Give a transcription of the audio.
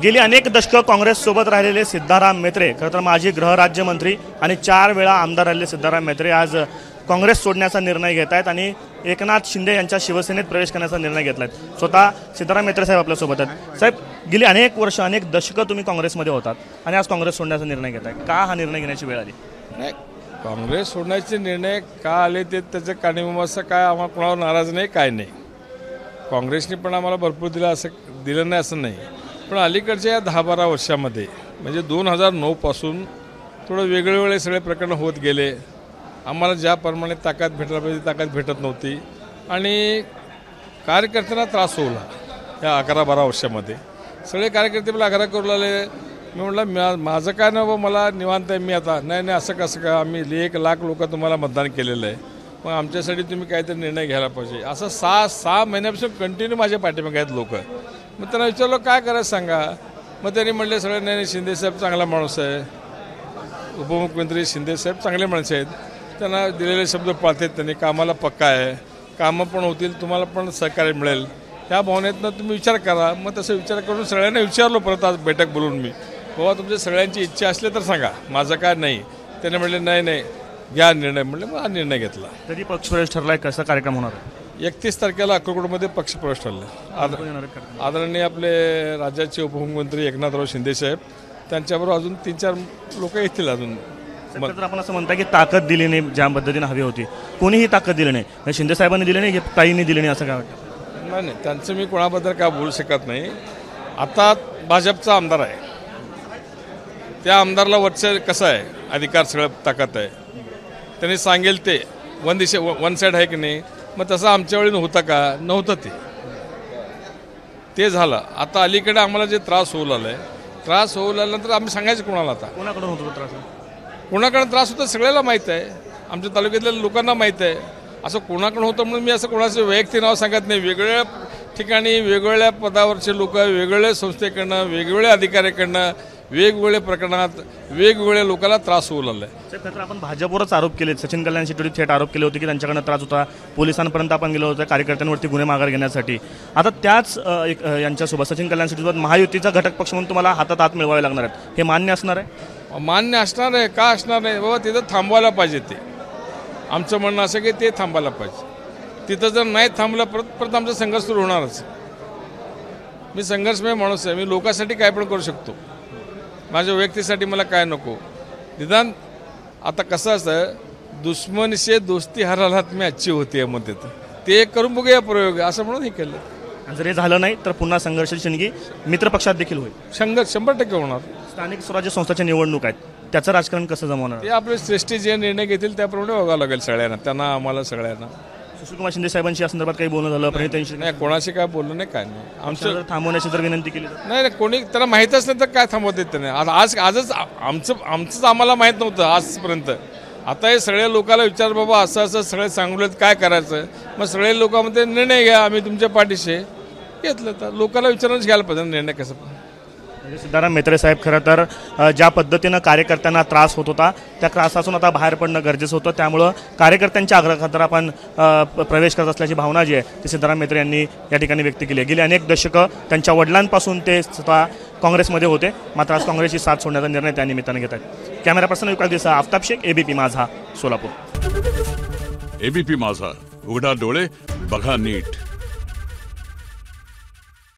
गेली अनेक दशकं काँग्रेससोबत राहिलेले सिद्धाराम म्हेत्रे, खरं तर माजी गृहराज्यमंत्री आणि 4 वेळा आमदार राहिलेले सिद्धाराम म्हेत्रे आज काँग्रेस सोडण्याचा निर्णय घेत आहेत आणि एकनाथ शिंदे यांच्या शिवसेनेत प्रवेश करण्याचा निर्णय घेतला आहे। स्वतः सिद्धाराम म्हेत्रे साहेब आपल्यासोबत आहेत। साहेब, गेली अनेक वर्ष अनेक दशकं तुम्ही काँग्रेसमध्ये होतात आणि आज काँग्रेस सोडण्याचा निर्णय घेत आहे, का हा निर्णय घेण्याची वेळ आली? नाही, काँग्रेस सोडण्याचे निर्णय का आले ते त्याचं कारणीभूत काय आम्हाला कोणावर नाराज नाही, काय नाही। काँग्रेसने पण आम्हाला भरपूर दिलं नाही असं नाही, पण अलीकडच्या या 10-12 वर्षामध्ये म्हणजे 2009 पासून थोडं वेगळे सगळे प्रकरण होत गेले। आम्हाला ज्याप्रमाणे ताकद भेटला पाहिजे ताकद भेटत नव्हती आणि कार्यकर्त्यांना त्रास होऊ लागला। या 11-12 वर्षामध्ये सगळे कार्यकर्ते मला आग्रह करू लागले। मी म्हटलं माझं काय ना मला निवांत आहे, मी आता नाही असं कसं का, आम्ही 1 लाख लोक तुम्हाला मतदान केलेलं आहे, मग आमच्यासाठी तुम्ही काहीतरी निर्णय घ्यायला पाहिजे। असं 6 महिन्यापासून कंटिन्यू माझ्या पाठीमागे आहेत लोक। मग त्यांना विचारलं काय करायचं सांगा, मग त्यांनी म्हटले सगळे नाही शिंदेसाहेब चांगला माणूस आहे, उपमुख्यमंत्री शिंदेसाहेब चांगले माणसं आहेत, त्यांना दिलेले शब्द पाळतात, त्यांनी कामाला पक्का आहे, कामं पण होतील, तुम्हाला पण सहकार्य मिळेल, त्या भावनेतनं तुम्ही विचार करा। मग तसं विचार करून सगळ्यांना विचारलो परत आज बैठक बोलून मी, बाबा तुमच्या सगळ्यांची इच्छा असली तर सांगा, माझं काय नाही। त्याने म्हटले नाही घ्या निर्णय, म्हटलं मग हा निर्णय घेतला। कधी पक्षप्रवेश ठरलाय, कसा कार्यक्रम होणार? 31 तारखेला अक्कलकोटमध्ये पक्षप्रवेश ठरला। आदरणीय आपले राज्याचे उपमुख्यमंत्री एकनाथराव शिंदेसाहेब, त्यांच्याबरोबर अजून 3-4 लोक येतील अजून। तर आपण असं म्हणता की ताकद दिली नाही ज्या पद्धतीने हवी होती, कोणीही ताकद दिली नाही, शिंदे साहेबांनी दिली नाही, ताईंनी दिली नाही, असं काय वाटतं? नाही, त्यांचं मी कोणाबद्दल काय बोलू शकत नाही। आता भाजपचा आमदार आहे, त्या आमदारला वरचे कसं आहे अधिकार, सगळं ताकद आहे, त्यांनी सांगेल ते वन साईड आहे की नाही। मग तसं आमच्या वेळी होतं का? नव्हतं ते झालं। आता अलीकडे आम्हाला जे त्रास होऊ लागलाय, त्रास होऊ लागल्यानंतर आम्ही सांगायचं कोणाला? आता कोणाकडून होतो त्रास? कोणाकडे त्रास होतो सगळ्याला माहीत आहे, आमच्या तालुक्यातल्या लोकांना माहीत आहे। असं कोणाकडून होतं म्हणून मी असं कोणाचं वैयक्तिक नाव सांगत नाही। वेगवेगळ्या ठिकाणी वेगवेगळ्या पदावरचे लोक, वेगवेगळ्या संस्थेकडनं, वेगवेगळ्या अधिकाऱ्याकडनं, वेगवेगळ्या प्रकरणात वेगवेगळ्या लोकांना त्रास होऊ लागला आहे। तर आपण भाजपवरच आरोप केले, सचिन कल्याण शेट्टी थेट आरोप केले होते की त्यांच्याकडनं त्रास होता, पोलिसांपर्यंत आपण गेलो होतो कार्यकर्त्यांवरती गुन्हे माघार घेण्यासाठी। आता त्याच यांच्यासोबत सचिन कल्याण शेट्टीसोबत महायुतीचा घटक पक्ष म्हणून तुम्हाला हातात मिळवावे लागणार आहेत, हे मान्य असणार आहे? मान्य असणार आहे, का असणार नाही? बाबा तिथं थांबवायला पाहिजे, ते आमचं म्हणणं असं की ते थांबायला पाहिजे। तिथं जर नाही थांबलं परत आमचा संघर्ष सुरू होणारच। मी संघर्षमय माणूस आहे, मी लोकांसाठी काय पण करू शकतो, माझ्या व्यक्तीसाठी मला काय नको। निदान आता कसं असतं, दुश्मन से दोस्ती हर हालात में अच्छी होती है म्हणते, ते करून बघूया प्रयोग, असं म्हणून हे केलं। जर हे झालं नाही तर पुन्हा संघर्षाची शिणगी मित्रपक्षात देखील होईल। संघर्ष 100% होणार। स्थानिक स्वराज्य संस्थाच्या निवडणूक आहेत, त्याचं राजकारण कसं जमवणार? ते आपले श्रेष्ठी जे निर्णय घेतील त्याप्रमाणे बघावं लागेल सगळ्यांना, त्यांना आम्हाला सगळ्यांना। सुशीलकुमार शिंदे साहेबांशी या संदर्भात काही बोलणं झालं? नाही, कोणाशी काय बोललं नाही, काय नाही। आमचं थांबवण्याची जर विनंती केली नाही, कोणी त्यांना माहीतच नाही तर काय थांबवते त्यांनी? आजच आमचंच आम्हाला माहीत नव्हतं आजपर्यंत। आता हे सगळ्या लोकांना विचार, बाबा असं सगळे सांगलेत काय करायचं, मग सगळे लोकांमध्ये निर्णय घ्या, आम्ही तुमच्या पाठीशी घेतलं। तर लोकांना विचारूनच घ्यायला पाहिजे निर्णय कसं। सिद्धाराम म्हेत्रे साहेब, खरं तर ज्या पद्धतीनं कार्यकर्त्यांना त्रास होत होता त्या त्रासातून आता बाहेर पडणं गरजेचं होतं, त्यामुळं कार्यकर्त्यांच्या आग्रहाखातर आपण प्रवेश करत असल्याची भावना जी आहे ती सिद्धाराम म्हेत्रे यांनी या ठिकाणी व्यक्त केली आहे। गेली अनेक दशकं त्यांच्या वडिलांपासून ते स्वतः काँग्रेसमध्ये होते, मात्र आज काँग्रेसची साथ सोडण्याचा निर्णय त्या निमित्तानं घेत आहेत। कॅमेरा पर्सन विकास दिसा, आफताब शेख, ABP माझा, सोलापूर। ABP माझा, उघडा डोळे बघा नीट।